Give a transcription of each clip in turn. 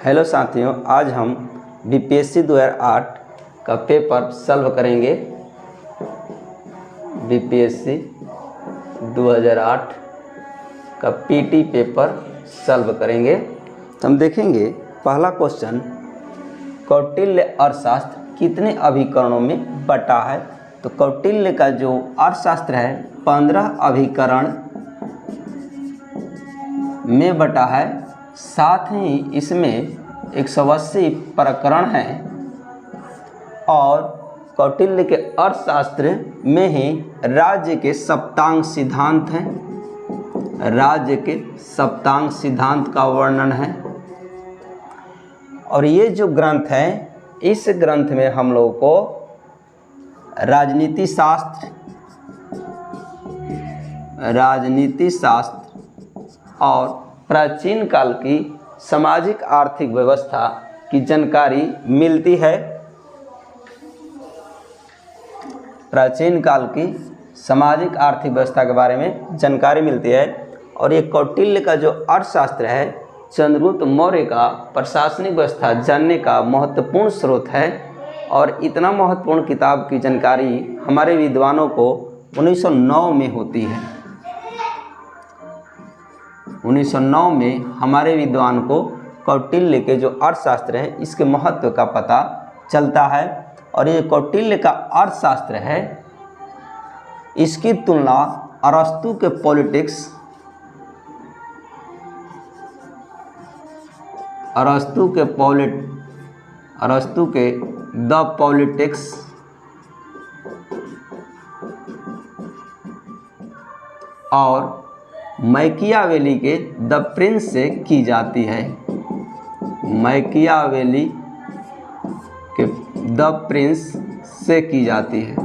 Hello साथियों, आज हम बीपीएससी 2008 का पेपर सॉल्व करेंगे। बीपीएससी 2008 का पीटी पेपर सॉल्व करेंगे। तो हम देखेंगे पहला क्वेश्चन, कौटिल्य अर्थशास्त्र कितने अभिकरणों में बटा है। तो कौटिल्य का जो अर्थशास्त्र है 15 अभिकरण में बटा है। साथ ही इसमें 180 प्रकरण हैं और कौटिल्य के अर्थशास्त्र में ही राज्य के सप्तांग सिद्धांत हैं। राज्य के सप्तांग सिद्धांत का वर्णन है। और ये जो ग्रंथ है, इस ग्रंथ में हम लोगों को राजनीति शास्त्र और प्राचीन काल की सामाजिक आर्थिक व्यवस्था की जानकारी मिलती है। प्राचीन काल की सामाजिक आर्थिक व्यवस्था के बारे में जानकारी मिलती है। और ये कौटिल्य का जो अर्थशास्त्र है चंद्रगुप्त मौर्य का प्रशासनिक व्यवस्था जानने का महत्वपूर्ण स्रोत है। और इतना महत्वपूर्ण किताब की जानकारी हमारे विद्वानों को 1909 में होती है। 1909 में हमारे विद्वान को कौटिल्य के जो अर्थशास्त्र है इसके महत्व का पता चलता है। और ये कौटिल्य का अर्थशास्त्र है, इसकी तुलना अरस्तु के द पॉलिटिक्स और मैकियावेली के द प्रिंस से की जाती है। मैकियावेली के द प्रिंस से की जाती है।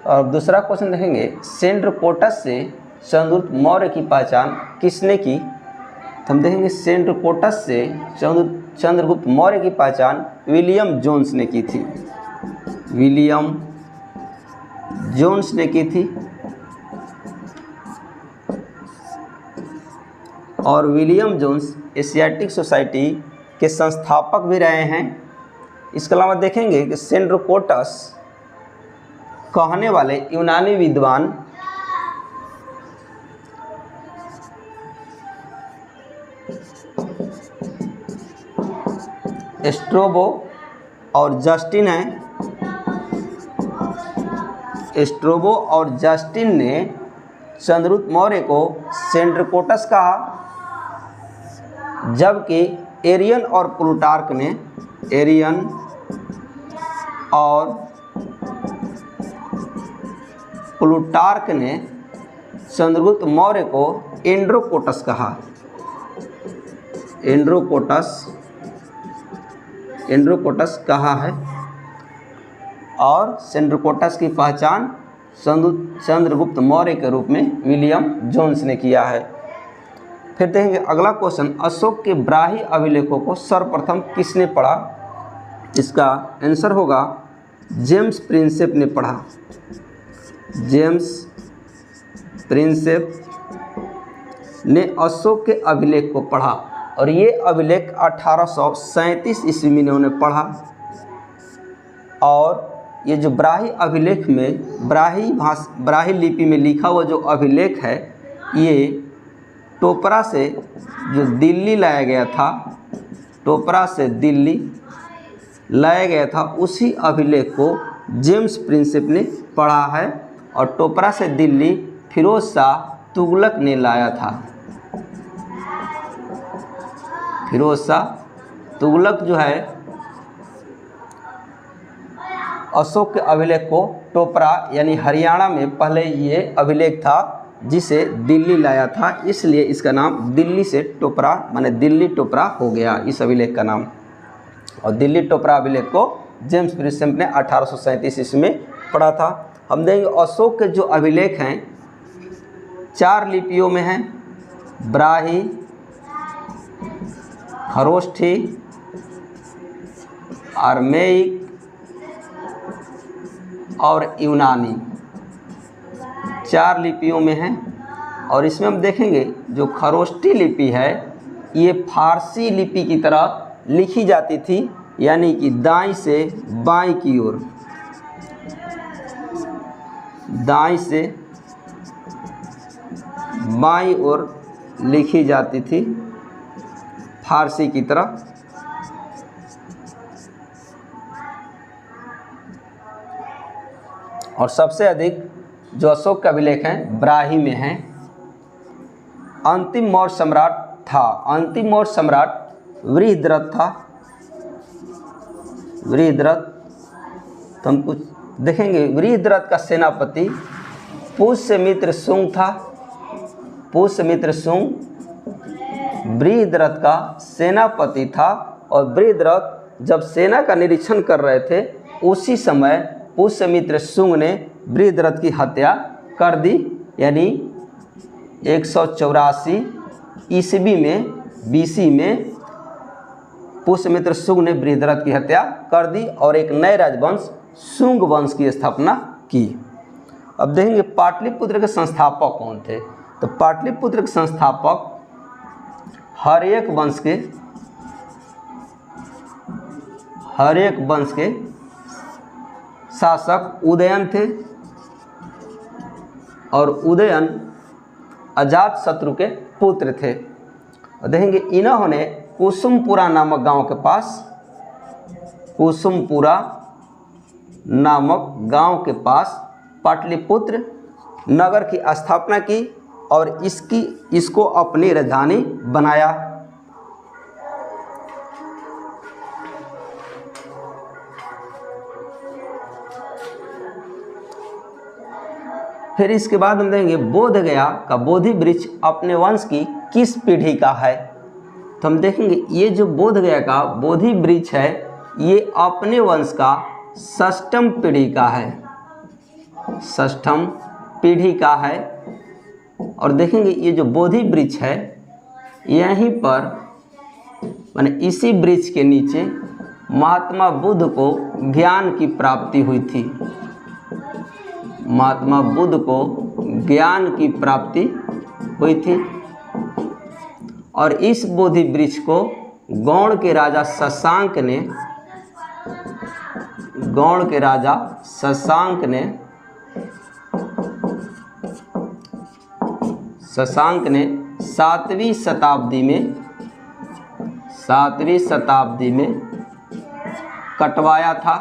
और दूसरा क्वेश्चन देखेंगे, सेंड्रकोटस से चंद्रगुप्त मौर्य की पहचान किसने की। तो हम देखेंगे सेंड्रकोटस से चंद्रगुप्त मौर्य की पहचान विलियम जोन्स ने की थी। विलियम जोन्स ने की थी। और विलियम जोन्स एशियाटिक सोसाइटी के संस्थापक भी रहे हैं। इसके अलावा देखेंगे कि सेंड्रकोटस कहने वाले यूनानी विद्वान स्ट्रोबो और जस्टिन हैं। स्ट्रोबो और जस्टिन ने चंद्रगुप्त मौर्य को सेंड्रकोटस कहा, जबकि एरियन और प्लूटार्क ने चंद्रगुप्त मौर्य को एंड्रोकोटस कहा। एंड्रोकोटस कहा है। और सेंड्रकोटस की पहचान चंद्रगुप्त मौर्य के रूप में विलियम जोन्स ने किया है। फिर देखेंगे अगला क्वेश्चन, अशोक के ब्राही अभिलेखों को सर्वप्रथम किसने पढ़ा। इसका आंसर होगा जेम्स प्रिंसेप ने पढ़ा। जेम्स प्रिंसेप ने अशोक के अभिलेख को पढ़ा। और ये अभिलेख 1837 ईस्वी में इन्होंने पढ़ा। और ये जो ब्राही अभिलेख में ब्राही लिपि में लिखा हुआ जो अभिलेख है, ये टोपरा से जो दिल्ली लाया गया था, उसी अभिलेख को जेम्स प्रिंसेप ने पढ़ा है। और टोपरा से दिल्ली फिरोज शाह तुगलक ने लाया था। फिरोज शाह तुगलक जो है अशोक के अभिलेख को टोपरा यानी हरियाणा में पहले ये अभिलेख था जिसे दिल्ली लाया था, इसलिए इसका नाम दिल्ली से टोपरा माने दिल्ली टोपरा हो गया इस अभिलेख का नाम। और दिल्ली टोपरा अभिलेख को जेम्स प्रिंसेप ने 1837 ईस्वी में पढ़ा था। हम देखेंगे अशोक के जो अभिलेख हैं 4 लिपियों में हैं, ब्राही, खरोष्ठी, अरमेइक और यूनानी। 4 लिपियों में हैं। और इसमें हम देखेंगे जो खरोष्टी लिपि है ये फारसी लिपि की तरह लिखी जाती थी, यानी कि दाईं से बाईं की ओर, दाईं से बाईं ओर लिखी जाती थी फारसी की तरह। और सबसे अधिक जो अशोक के अभिलेख हैं ब्राही में हैं। अंतिम मौर्य सम्राट था, अंतिम मौर्य सम्राट वृहद्रथ था। वृहद्रथ तो हम कुछ देखेंगे। वृहद्रथ का सेनापति पुष्यमित्र शुंग था। पुष्यमित्र शुंग वृहद्रथ का सेनापति था और वृहद्रथ जब सेना का निरीक्षण कर रहे थे उसी समय पुष्यमित्र शुंग ने वृहद्रथ की हत्या कर दी, यानी 184 ईस्वी में BC में पुष्यमित्र शुंग ने वृहद्रथ की हत्या कर दी और एक नए राजवंश शुंग वंश की स्थापना की। अब देखेंगे पाटलिपुत्र के संस्थापक कौन थे। तो पाटलिपुत्र के संस्थापक हर्यक वंश के शासक उदयन थे और उदयन अजातशत्रु के पुत्र थे। देखेंगे इन्होंने कुसुमपुरा नामक गांव के पास, कुसुमपुरा नामक गांव के पास पाटलिपुत्र नगर की स्थापना की और इसको अपनी राजधानी बनाया। फिर इसके बाद हम देखेंगे बोधगया का बोधि वृक्ष अपने वंश की किस पीढ़ी का है। तो हम देखेंगे ये जो बोधगया का बोधि वृक्ष है ये अपने वंश का 6ठम पीढ़ी का है, 6ठम पीढ़ी का है। और देखेंगे ये जो बोधि वृक्ष है यहीं पर माने इसी वृक्ष के नीचे महात्मा बुद्ध को ज्ञान की प्राप्ति हुई थी। महात्मा बुद्ध को ज्ञान की प्राप्ति हुई थी और इस बोधि वृक्ष को गौड़ के राजा शशांक ने 7वीं शताब्दी में कटवाया था।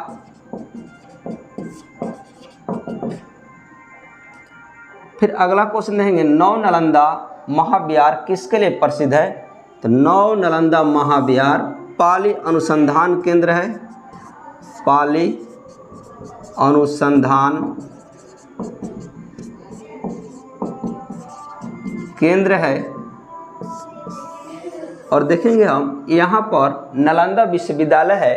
फिर अगला क्वेश्चन देखेंगे नव नालंदा महाविहार किसके लिए प्रसिद्ध है। तो नव नालंदा महाविहार पाली अनुसंधान केंद्र है, पाली अनुसंधान केंद्र है। और देखेंगे हम यहाँ पर नालंदा विश्वविद्यालय है,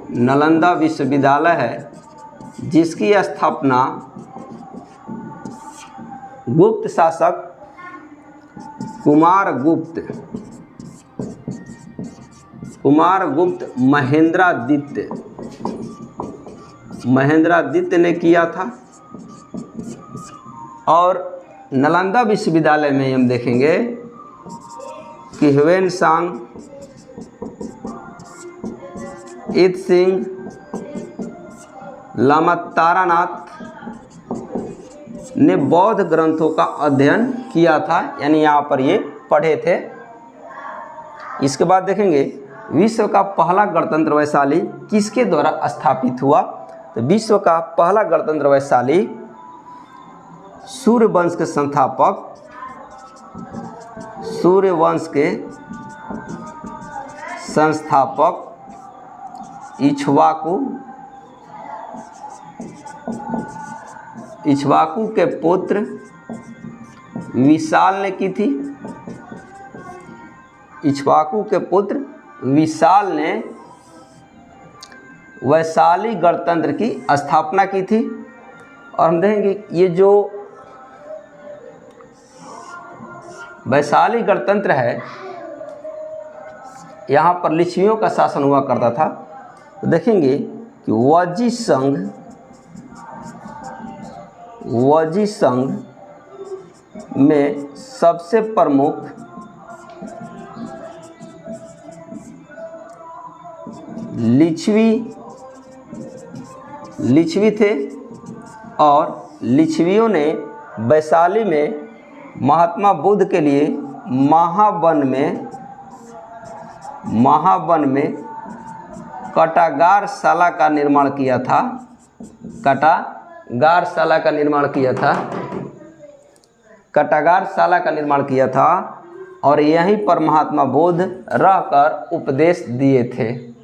नालंदा विश्वविद्यालय है जिसकी स्थापना गुप्त शासक कुमारगुप्त महेंद्रादित्य ने किया था। और नालंदा विश्वविद्यालय में हम देखेंगे कि ह्वेनसांग, ईत्सिंग, लामा तारानाथ ने बौद्ध ग्रंथों का अध्ययन किया था, यानी यहाँ पर ये पढ़े थे। इसके बाद देखेंगे विश्व का पहला गणतंत्र वैशाली किसके द्वारा स्थापित हुआ। तो विश्व का पहला गणतंत्र वैशाली सूर्यवंश के संस्थापक इक्ष्वाकु के पुत्र विशाल ने की थी। इक्ष्वाकु के पुत्र विशाल ने वैशाली गणतंत्र की स्थापना की थी। और हम देखेंगे ये जो वैशाली गणतंत्र है यहाँ पर लिच्छवियों का शासन हुआ करता था। तो देखेंगे कि वजी संघ में सबसे प्रमुख लिच्छवी थे और लिच्छवियों ने वैशाली में महात्मा बुद्ध के लिए महावन में कटागारशाला का निर्माण किया था। कटागारशाला का निर्माण किया था और यहीं पर महात्मा बुद्ध रहकर उपदेश दिए थे।